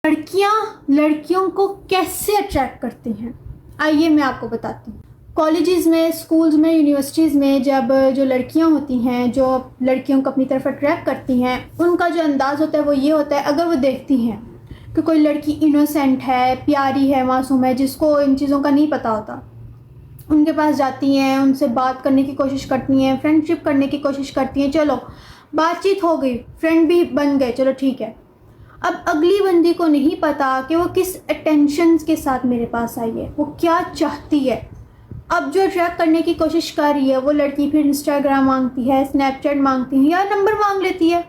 लड़कियां लड़कियों को कैसे अट्रैक्ट करती हैं, आइए मैं आपको बताती हूँ। कॉलेजेस में, स्कूल्स में, यूनिवर्सिटीज़ में जब जो लड़कियां होती हैं जो लड़कियों को अपनी तरफ अट्रैक्ट करती हैं, उनका जो अंदाज़ होता है वो ये होता है, अगर वो देखती हैं कि कोई लड़की इनोसेंट है, प्यारी है, मासूम है, जिसको इन चीज़ों का नहीं पता होता, उनके पास जाती हैं, उनसे बात करने की कोशिश करती हैं, फ्रेंडशिप करने की कोशिश करती हैं, चलो बातचीत हो गई, फ्रेंड भी बन गए, चलो ठीक है। अब अगली बंदी को नहीं पता कि वो किस अटेंशन के साथ मेरे पास आई है, वो क्या चाहती है। अब जो अट्रैक्ट करने की कोशिश कर रही है वो लड़की फिर इंस्टाग्राम मांगती है, स्नैपचैट मांगती है या नंबर मांग लेती है।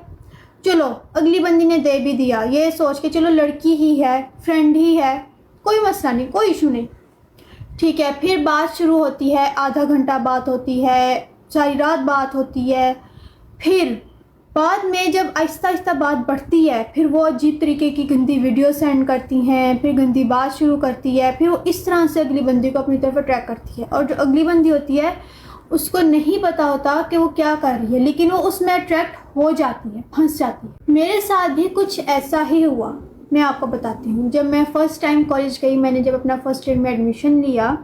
चलो अगली बंदी ने दे भी दिया, ये सोच के चलो लड़की ही है, फ्रेंड ही है, कोई मसला नहीं, कोई इशू नहीं, ठीक है। फिर बात शुरू होती है, आधा घंटा बात होती है, सारी रात बात होती है। फिर बाद में जब आहिस्ता आहिस्ता बात बढ़ती है, फिर वो अजीब तरीके की गंदी वीडियो सेंड करती हैं, फिर गंदी बात शुरू करती है, फिर वो इस तरह से अगली बंदी को अपनी तरफ अट्रैक्ट करती है। और जो अगली बंदी होती है उसको नहीं पता होता कि वो क्या कर रही है, लेकिन वो उसमें अट्रैक्ट हो जाती है, फंस जाती है। मेरे साथ भी कुछ ऐसा ही हुआ, मैं आपको बताती हूँ। जब मैं फ़र्स्ट टाइम कॉलेज गई, मैंने जब अपना फर्स्ट ईयर में एडमिशन लिया,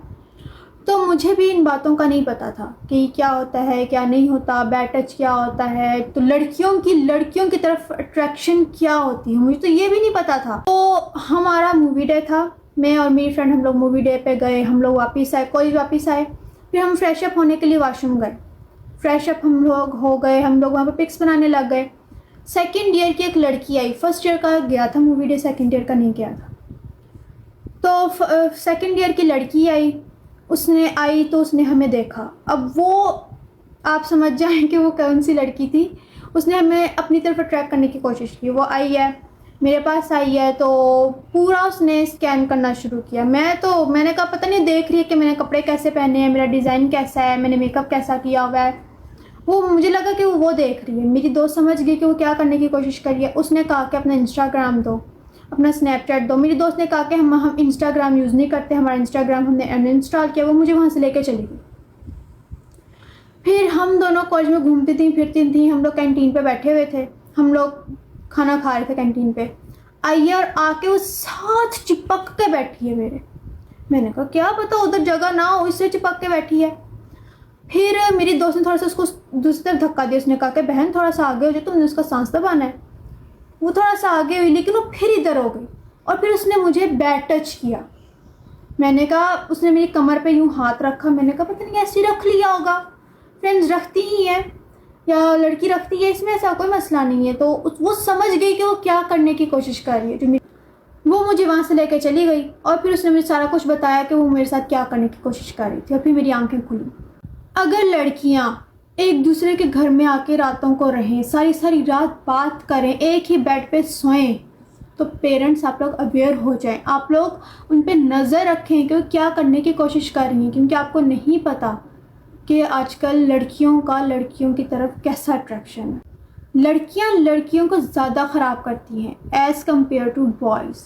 तो मुझे भी इन बातों का नहीं पता था कि क्या होता है, क्या नहीं होता, बैड टच क्या होता है, तो लड़कियों की तरफ अट्रैक्शन क्या होती है, मुझे तो ये भी नहीं पता था। तो हमारा मूवी डे था, मैं और मेरी फ्रेंड हम लोग मूवी डे पे गए, हम लोग वापस आए, कॉलेज वापस आए, फिर हम फ्रेश अप होने के लिए वॉशरूम गए। फ्रेश अप हम लोग हो गए, हम लोग वहाँ पर पिक्स बनाने लग गए। सेकेंड ईयर की एक लड़की आई, फर्स्ट ईयर का गया था मूवी डे, सेकेंड ईयर का नहीं गया था। तो सेकेंड ईयर की लड़की आई, उसने आई तो उसने हमें देखा। अब वो आप समझ जाएं कि वो कौन सी लड़की थी। उसने हमें अपनी तरफ अट्रैक्ट करने की कोशिश की। वो आई है, मेरे पास आई है, तो पूरा उसने स्कैन करना शुरू किया। मैंने कहा पता नहीं देख रही है कि मैंने कपड़े कैसे पहने हैं, मेरा डिज़ाइन कैसा है, मैंने मेकअप कैसा किया हुआ है। वो मुझे लगा कि वो देख रही है। मेरी दोस्त समझ गई कि वो क्या करने की कोशिश कर रही है। उसने कहा कि अपना इंस्टाग्राम दो, अपना स्नैपचैट दो। मेरी दोस्त ने कहा कि हम इंस्टाग्राम यूज़ नहीं करते, हमारा इंस्टाग्राम हमने अनइंस्टॉल किया। वो मुझे वहाँ से लेकर चली गई। फिर हम दोनों कॉलेज में घूमती थी, फिरती थी। हम लोग कैंटीन पे बैठे हुए थे, हम लोग खाना खा रहे थे कैंटीन पे। आई और आके वो साथ चिपक के बैठी है मेरे। मैंने कहा क्या पता उधर जगह ना हो, इससे चिपक के बैठी है। फिर मेरी दोस्त ने थोड़ा सा उसको दूसरी तरफ धक्का दिया। उसने कहा कि बहन थोड़ा सा आगे हो जाए, तुमने उसका सांस दबाना है। वो थोड़ा सा आगे हुई, लेकिन वो फिर इधर हो गई और फिर उसने मुझे बैड टच किया। मैंने कहा, उसने मेरी कमर पे यूँ हाथ रखा। मैंने कहा पता नहीं ऐसे रख लिया होगा, फ्रेंड्स रखती ही है या लड़की रखती है, इसमें ऐसा कोई मसला नहीं है। तो वो समझ गई कि वो क्या करने की कोशिश कर रही है। वो मुझे वहाँ से लेकर चली गई और फिर उसने मुझे सारा कुछ बताया कि वो मेरे साथ क्या करने की कोशिश कर रही थी। और फिर मेरी आंखें खुली। अगर लड़कियाँ एक दूसरे के घर में आके रातों को रहें, सारी सारी रात बात करें, एक ही बेड पे सोएं, तो पेरेंट्स आप लोग अवेयर हो जाएं। आप लोग उन पे नज़र रखें कि वो क्या करने की कोशिश कर रही हैं, क्योंकि आपको नहीं पता कि आजकल लड़कियों का लड़कियों की तरफ कैसा अट्रैक्शन है। लड़कियां लड़कियों को ज़्यादा ख़राब करती हैं एज़ कम्पेयर टू बॉयज़।